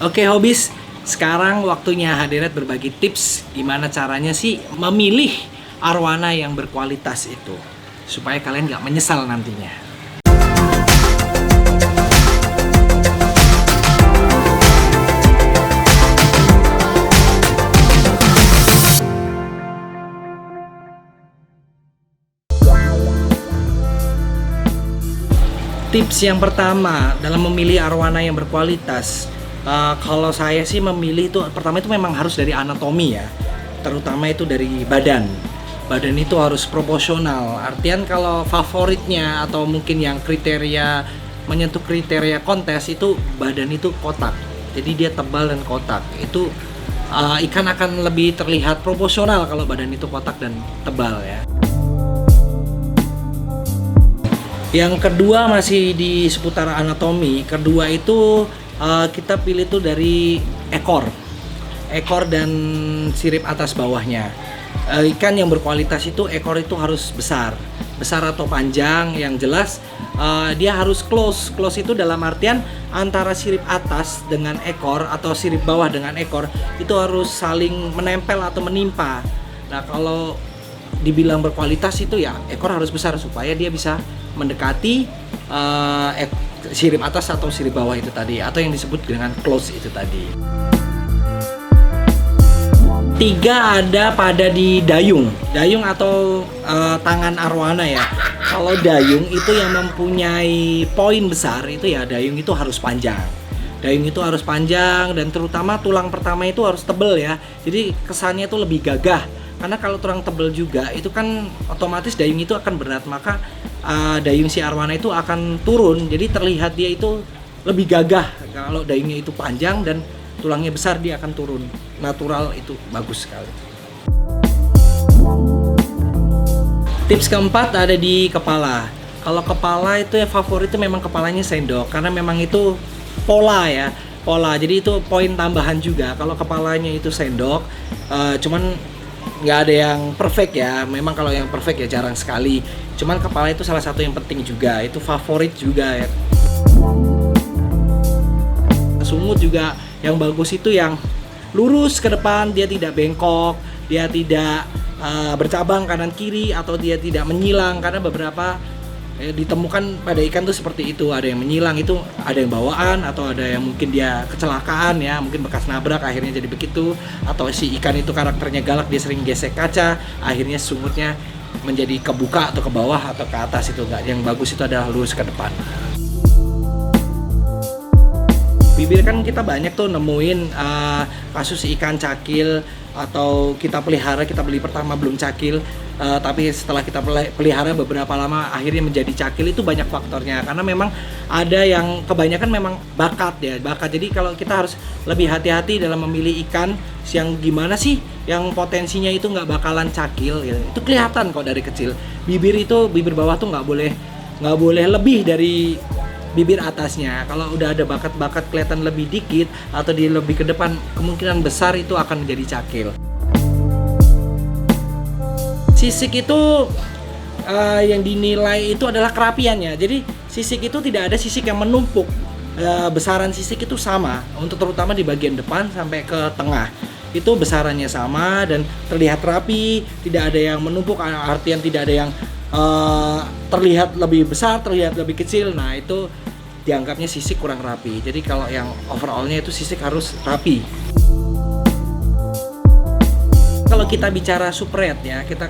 Oke hobis, sekarang waktunya Hadirat berbagi tips gimana caranya sih memilih arwana yang berkualitas itu supaya kalian nggak menyesal nantinya. Tips yang pertama dalam memilih arwana yang berkualitas, kalau saya sih memilih itu pertama itu memang harus dari anatomi ya, terutama itu dari badan. Badan itu harus proporsional. Artian kalau favoritnya atau mungkin yang kriteria menyentuh kriteria kontes itu badan itu kotak. Jadi dia tebal dan kotak. Itu ikan akan lebih terlihat proporsional kalau badan itu kotak dan tebal ya. Yang kedua masih di seputar anatomi. Kedua itu kita pilih tuh dari ekor dan sirip atas bawahnya. Ikan yang berkualitas itu ekor itu harus besar atau panjang. Yang jelas dia harus close itu dalam artian antara sirip atas dengan ekor atau sirip bawah dengan ekor itu harus saling menempel atau menimpa. Nah kalau dibilang berkualitas itu ya ekor harus besar supaya dia bisa mendekati sirip atas atau sirip bawah itu tadi, atau yang disebut dengan close itu tadi. 3 ada pada di dayung atau tangan arwana ya. Kalau dayung itu yang mempunyai poin besar itu ya dayung itu harus panjang. Dayung itu harus panjang dan terutama tulang pertama itu harus tebal ya. Jadi kesannya itu lebih gagah. Karena kalau tulang tebal juga itu kan otomatis dayung itu akan berat, maka dayung si arwana itu akan turun. Jadi terlihat dia itu lebih gagah. Kalau dayungnya itu panjang dan tulangnya besar dia akan turun. Natural itu bagus sekali. Tips keempat ada di kepala. Kalau kepala itu ya favoritnya memang kepalanya sendok karena memang itu pola ya. Jadi itu poin tambahan juga. Kalau kepalanya itu sendok, cuman nggak ada yang perfect ya. Memang kalau yang perfect ya jarang sekali. Cuman kepala itu salah satu yang penting juga. Itu favorit juga ya. Sungut juga yang bagus itu yang lurus ke depan, dia tidak bengkok, dia tidak bercabang kanan kiri atau dia tidak menyilang, karena beberapa ditemukan pada ikan tuh seperti itu. Ada yang menyilang, itu ada yang bawaan atau ada yang mungkin dia kecelakaan ya, mungkin bekas nabrak akhirnya jadi begitu, atau si ikan itu karakternya galak, dia sering gesek kaca, akhirnya sungutnya menjadi kebuka atau ke bawah atau ke atas. Itu enggak, yang bagus itu adalah lurus ke depan. Bibir kan kita banyak tuh nemuin kasus ikan cakil atau kita pelihara, kita beli pertama belum cakil, tapi setelah kita pelihara beberapa lama akhirnya menjadi cakil. Itu banyak faktornya karena memang ada yang kebanyakan memang bakat. Jadi kalau kita harus lebih hati-hati dalam memilih ikan yang gimana sih yang potensinya itu nggak bakalan cakil gitu. Itu kelihatan kok dari kecil. Bibir bawah tuh nggak boleh lebih dari bibir atasnya. Kalau udah ada bakat-bakat kelihatan lebih dikit atau dia lebih ke depan, kemungkinan besar itu akan menjadi cakil. Sisik itu yang dinilai itu adalah kerapiannya. Jadi sisik itu tidak ada sisik yang menumpuk. Besaran sisik itu sama untuk terutama di bagian depan sampai ke tengah. Itu besarannya sama dan terlihat rapi, tidak ada yang menumpuk, artian tidak ada yang terlihat lebih besar, terlihat lebih kecil. Nah itu dianggapnya sisik kurang rapi. Jadi kalau yang overallnya itu sisik harus rapi. Kalau kita bicara super red ya, kita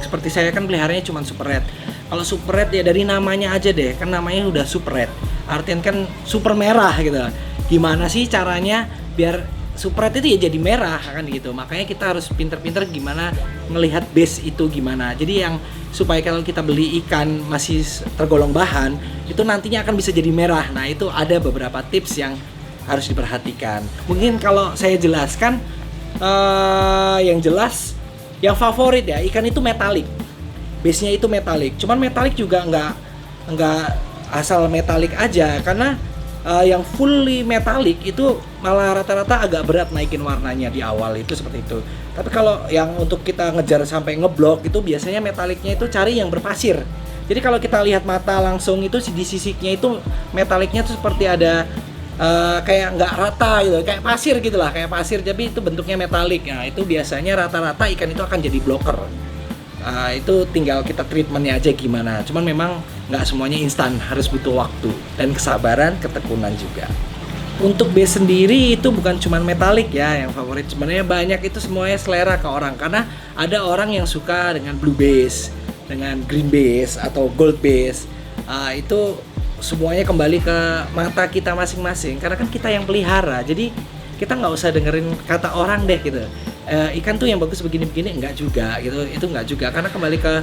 seperti saya kan peliharanya cuma super red. Kalau super red ya dari namanya aja deh, kan namanya udah super red. Artian kan super merah gitu. Gimana sih caranya biar super red itu ya jadi merah kan gitu. Makanya kita harus pinter-pinter gimana melihat base itu gimana. Jadi yang supaya kalau kita beli ikan masih tergolong bahan itu nantinya akan bisa jadi merah. Nah itu ada beberapa tips yang harus diperhatikan. Mungkin kalau saya jelaskan yang jelas yang favorit ya ikan itu metalik. Base-nya itu metalik. Cuman metalik juga nggak asal metalik aja, karena yang fully metalik itu malah rata-rata agak berat naikin warnanya di awal itu seperti itu. Tapi kalau yang untuk kita ngejar sampai ngeblok itu biasanya metaliknya itu cari yang berpasir. Jadi kalau kita lihat mata langsung itu di sisiknya itu metaliknya itu seperti ada kayak nggak rata gitu, kayak pasir gitulah, kayak pasir tapi itu bentuknya metalik. Nah itu biasanya rata-rata ikan itu akan jadi blocker. Itu tinggal kita treatmentnya aja gimana. Cuman memang nggak semuanya instan, harus butuh waktu dan kesabaran, ketekunan juga. Untuk base sendiri itu bukan cuman metalik ya yang favorit, sebenarnya banyak, itu semuanya selera ke orang. Karena ada orang yang suka dengan blue base, dengan green base atau gold base. Itu semuanya kembali ke mata kita masing-masing. Karena kan kita yang pelihara, jadi kita nggak usah dengerin kata orang deh gitu. Ikan tuh yang bagus begini-begini, enggak juga gitu, itu enggak juga, karena kembali ke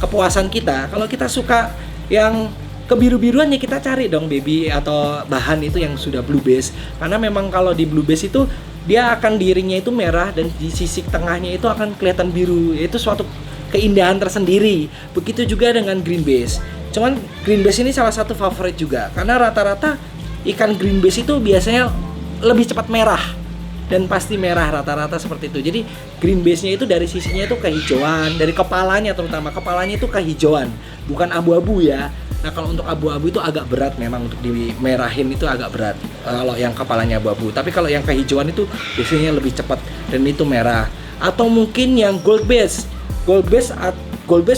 kepuasan kita. Kalau kita suka yang kebiru-biruan ya kita cari dong baby atau bahan itu yang sudah blue base, karena memang kalau di blue base itu dia akan diringnya itu merah dan di sisik tengahnya itu akan kelihatan biru, itu suatu keindahan tersendiri. Begitu juga dengan green base. Cuman green base ini salah satu favorit juga, karena rata-rata ikan green base itu biasanya lebih cepat merah dan pasti merah, rata-rata seperti itu. Jadi green base-nya itu dari sisinya itu kehijauan, dari kepalanya terutama, kepalanya itu kehijauan, bukan abu-abu ya. Nah kalau untuk abu-abu itu agak berat memang, untuk dimerahin itu agak berat kalau yang kepalanya abu-abu. Tapi kalau yang kehijauan itu biasanya lebih cepat dan itu merah. Atau mungkin yang gold base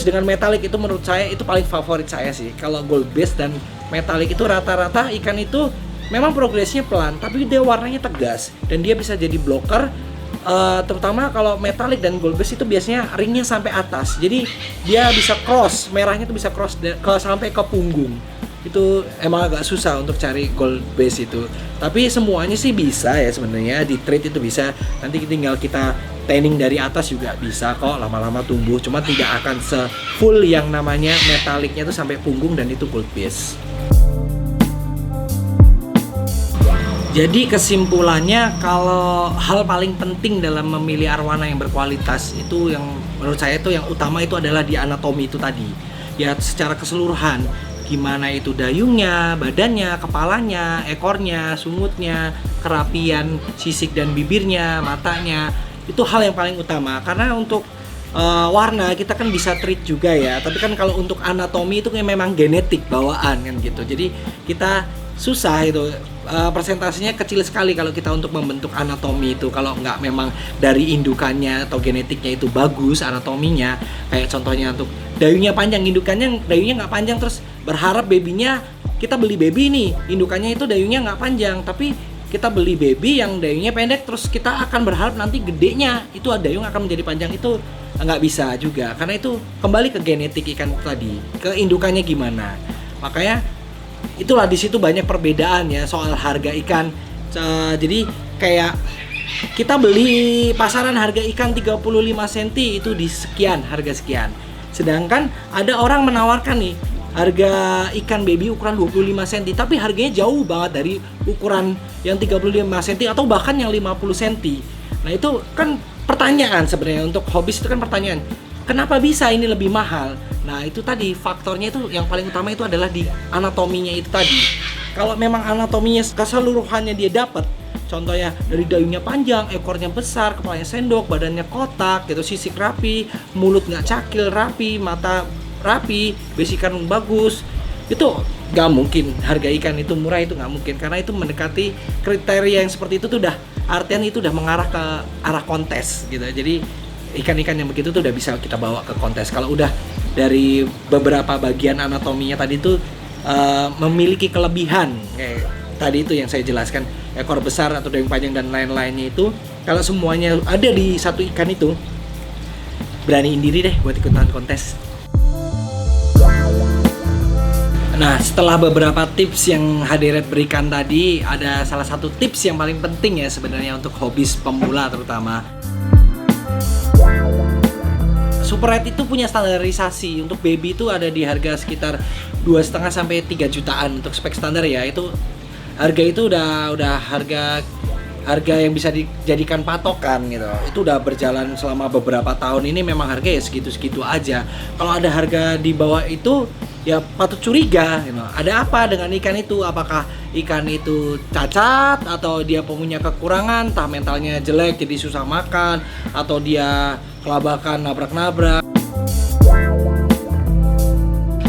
dengan metalik itu menurut saya itu paling favorit saya sih. Kalau gold base dan metalik itu rata-rata ikan itu memang progresnya pelan, tapi dia warnanya tegas dan dia bisa jadi blocker. Terutama kalau metalik dan gold base itu biasanya ringnya sampai atas, jadi dia bisa cross, merahnya tuh bisa cross sampai ke punggung. Itu emang agak susah untuk cari gold base itu, tapi semuanya sih bisa ya sebenarnya, di treat itu bisa. Nanti tinggal kita tanning dari atas juga bisa kok, lama-lama tumbuh. Cuma tidak akan se-full yang namanya metaliknya tuh sampai punggung dan itu gold base. Jadi kesimpulannya, kalau hal paling penting dalam memilih arwana yang berkualitas itu yang menurut saya itu yang utama itu adalah di anatomi itu tadi. Ya secara keseluruhan, gimana itu dayungnya, badannya, kepalanya, ekornya, sungutnya, kerapian sisik dan bibirnya, matanya. Itu hal yang paling utama, karena untuk warna kita kan bisa treat juga ya. Tapi kan kalau untuk anatomi itu memang genetik bawaan kan gitu. Jadi kita susah itu, persentasenya kecil sekali kalau kita untuk membentuk anatomi itu, kalau nggak memang dari indukannya atau genetiknya itu bagus anatominya. Kayak contohnya untuk dayungnya panjang, indukannya dayungnya nggak panjang, terus berharap babynya, kita beli baby nih indukannya itu dayungnya nggak panjang, tapi kita beli baby yang dayungnya pendek, terus kita akan berharap nanti gedenya itu dayung akan menjadi panjang, itu nggak bisa juga, karena itu kembali ke genetik ikan tadi, ke indukannya gimana. Makanya itulah di situ banyak perbedaan ya soal harga ikan. Jadi kayak kita beli pasaran harga ikan 35 cm itu di sekian, harga sekian. Sedangkan ada orang menawarkan nih harga ikan baby ukuran 25 cm tapi harganya jauh banget dari ukuran yang 35 cm atau bahkan yang 50 cm. Nah itu kan pertanyaan sebenarnya, untuk hobis itu kan pertanyaan, kenapa bisa ini lebih mahal? Nah itu tadi faktornya, itu yang paling utama itu adalah di anatominya itu tadi. Kalau memang anatominya keseluruhannya dia dapat, contohnya dari dayungnya panjang, ekornya besar, kepalanya sendok, badannya kotak gitu, sisik rapi, mulut nggak cakil, rapi, mata rapi, basikan bagus, itu nggak mungkin harga ikan itu murah, itu nggak mungkin, karena itu mendekati kriteria yang seperti itu tuh udah artian itu udah mengarah ke arah kontes gitu. Jadi ikan-ikan yang begitu tuh udah bisa kita bawa ke kontes. Kalau udah dari beberapa bagian anatominya tadi tuh memiliki kelebihan kayak tadi itu yang saya jelaskan, ekor besar atau dayung panjang dan lain-lainnya, itu kalau semuanya ada di satu ikan itu, beraniin diri deh buat ikutan kontes. Nah, setelah beberapa tips yang Hadiret berikan tadi, ada salah satu tips yang paling penting ya sebenarnya untuk hobis pemula terutama. Super Red itu punya standarisasi. Untuk baby itu ada di harga sekitar 2,5 sampai 3 jutaan untuk spek standar ya. Itu harga itu udah harga yang bisa dijadikan patokan gitu. Itu udah berjalan selama beberapa tahun ini, memang harga ya segitu-segitu aja. Kalau ada harga di bawah itu ya patut curiga gitu. Ada apa dengan ikan itu? Apakah ikan itu cacat atau dia punya kekurangan, entah mentalnya jelek jadi susah makan, atau dia kelabakan nabrak-nabrak.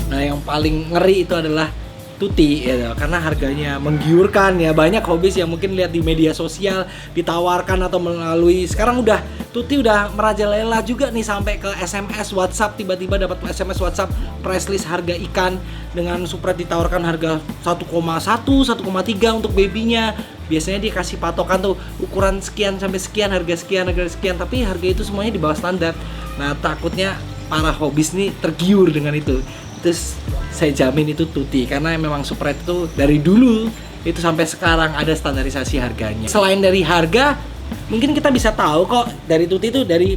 Nah yang paling ngeri itu adalah tuti ya, karena harganya menggiurkan ya. Banyak hobis yang mungkin lihat di media sosial ditawarkan atau melalui, sekarang udah tuti udah merajalela juga nih, sampai ke SMS WhatsApp, tiba-tiba dapat SMS WhatsApp price list harga ikan dengan Supret ditawarkan harga 1,1, 1,3 untuk babynya. Biasanya dia kasih patokan tuh ukuran sekian sampai sekian, harga sekian, tapi harga itu semuanya di bawah standar. Nah, takutnya para hobis nih tergiur dengan itu. Terus saya jamin itu tuti, karena memang Supret itu dari dulu itu sampai sekarang ada standarisasi harganya. Selain dari harga, mungkin kita bisa tahu kok dari tuti itu dari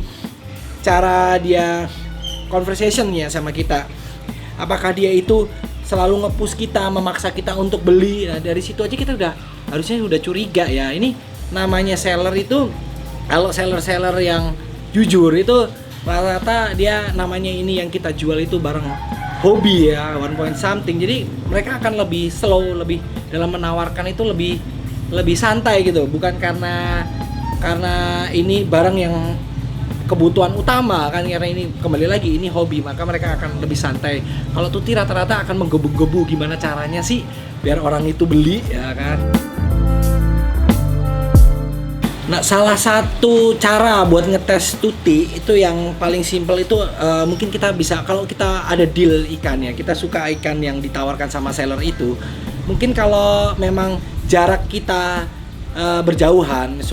cara dia conversationnya sama kita. Apakah dia itu selalu nge-push kita, memaksa kita untuk beli. Nah, dari situ aja kita harusnya udah curiga ya. Ini namanya seller itu, kalau seller-seller yang jujur itu rata-rata dia namanya ini yang kita jual itu barang hobi ya, one point something. Jadi mereka akan lebih slow, lebih dalam menawarkan itu lebih santai gitu. Bukan karena ini barang yang kebutuhan utama kan, karena ini kembali lagi ini hobi, maka mereka akan lebih santai. Kalau tuti rata-rata akan menggebu-gebu gimana caranya sih biar orang itu beli ya kan. Nah, salah satu cara buat ngetes tuti itu yang paling simpel itu mungkin kita bisa, kalau kita ada deal ikan ya, kita suka ikan yang ditawarkan sama seller itu, mungkin kalau memang jarak kita berjauhan,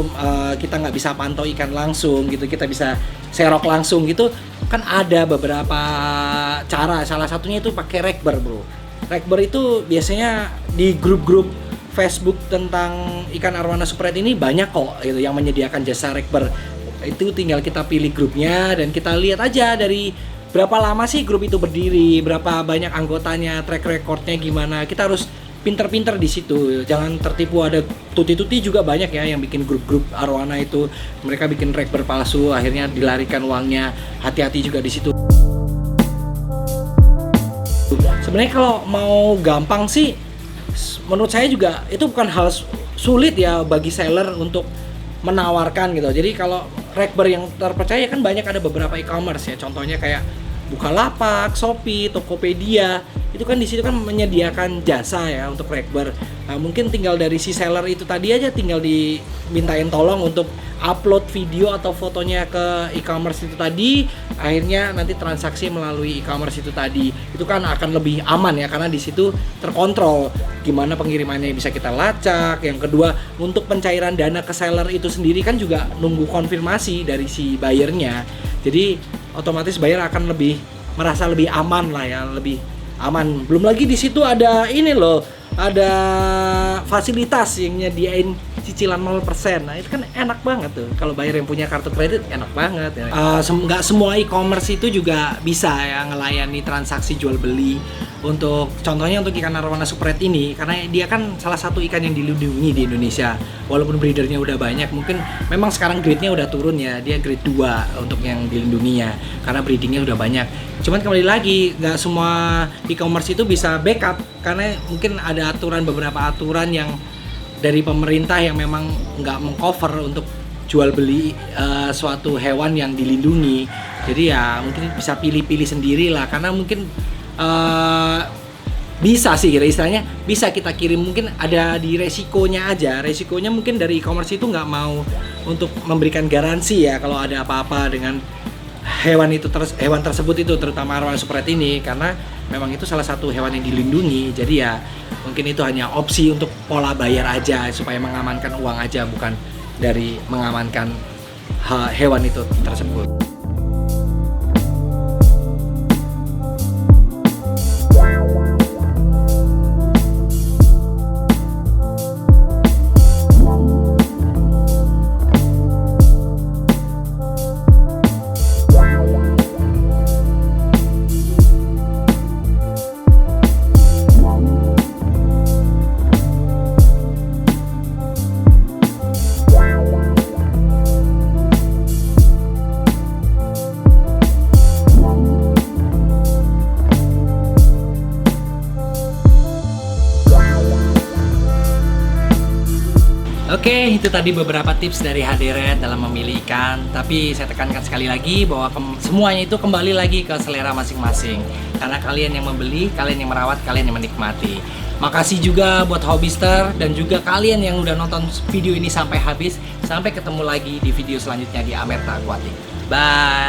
kita nggak bisa pantau ikan langsung gitu, kita bisa serok langsung gitu, kan ada beberapa cara. Salah satunya itu pakai Rekber, bro. Rekber itu biasanya di grup-grup Facebook tentang ikan arwana Supret ini banyak kok gitu yang menyediakan jasa Rekber. Itu tinggal kita pilih grupnya dan kita lihat aja dari berapa lama sih grup itu berdiri, berapa banyak anggotanya, track recordnya gimana. Kita harus pinter-pinter di situ. Jangan tertipu, ada tuti-tuti juga banyak ya yang bikin grup-grup arwana itu. Mereka bikin Rekber palsu, akhirnya dilarikan uangnya. Hati-hati juga di situ. Sebenarnya kalau mau gampang sih, menurut saya juga itu bukan hal sulit ya bagi seller untuk menawarkan gitu. Jadi kalau Rekber yang terpercaya kan banyak, ada beberapa e-commerce ya. Contohnya kayak Bukalapak, Shopee, Tokopedia. Itu kan di situ kan menyediakan jasa ya untuk Rekber. Nah, mungkin tinggal dari si seller itu tadi aja tinggal dimintain tolong untuk upload video atau fotonya ke e-commerce itu tadi, akhirnya nanti transaksi melalui e-commerce itu tadi. Itu kan akan lebih aman ya, karena di situ terkontrol gimana pengirimannya bisa kita lacak. Yang kedua, untuk pencairan dana ke seller itu sendiri kan juga nunggu konfirmasi dari si buyernya. Jadi otomatis buyer akan merasa lebih aman lah ya, lebih aman. Belum lagi di situ ada ini loh, ada fasilitas yang nyediain cicilan 0%. Nah, itu kan enak banget tuh. Kalau buyer yang punya kartu kredit enak banget ya. Nggak semua e-commerce itu juga bisa ya ngelayani transaksi jual beli. Untuk contohnya untuk ikan arwana Supret ini, karena dia kan salah satu ikan yang dilindungi di Indonesia. Walaupun breedernya udah banyak, mungkin memang sekarang grade-nya udah turun ya. Dia grade 2 untuk yang dilindunginya karena breedingnya udah banyak. Cuman kembali lagi, nggak semua e-commerce itu bisa backup, karena mungkin ada beberapa aturan yang dari pemerintah yang memang nggak mengcover untuk jual beli suatu hewan yang dilindungi. Jadi ya mungkin bisa pilih-pilih sendiri lah, karena mungkin bisa sih istilahnya bisa kita kirim, mungkin ada di resikonya aja. Resikonya mungkin dari e-commerce itu nggak mau untuk memberikan garansi ya kalau ada apa-apa dengan hewan tersebut itu, terutama arwana Supret ini, karena memang itu salah satu hewan yang dilindungi. Jadi ya mungkin itu hanya opsi untuk pola bayar aja supaya mengamankan uang aja, bukan dari mengamankan hewan itu tersebut. Oke, itu tadi beberapa tips dari Haderet dalam memilih ikan. Tapi saya tekankan sekali lagi bahwa semuanya itu kembali lagi ke selera masing-masing. Karena kalian yang membeli, kalian yang merawat, kalian yang menikmati. Makasih juga buat Hobbyster dan juga kalian yang udah nonton video ini sampai habis. Sampai ketemu lagi di video selanjutnya di Amerta Aquatic. Bye.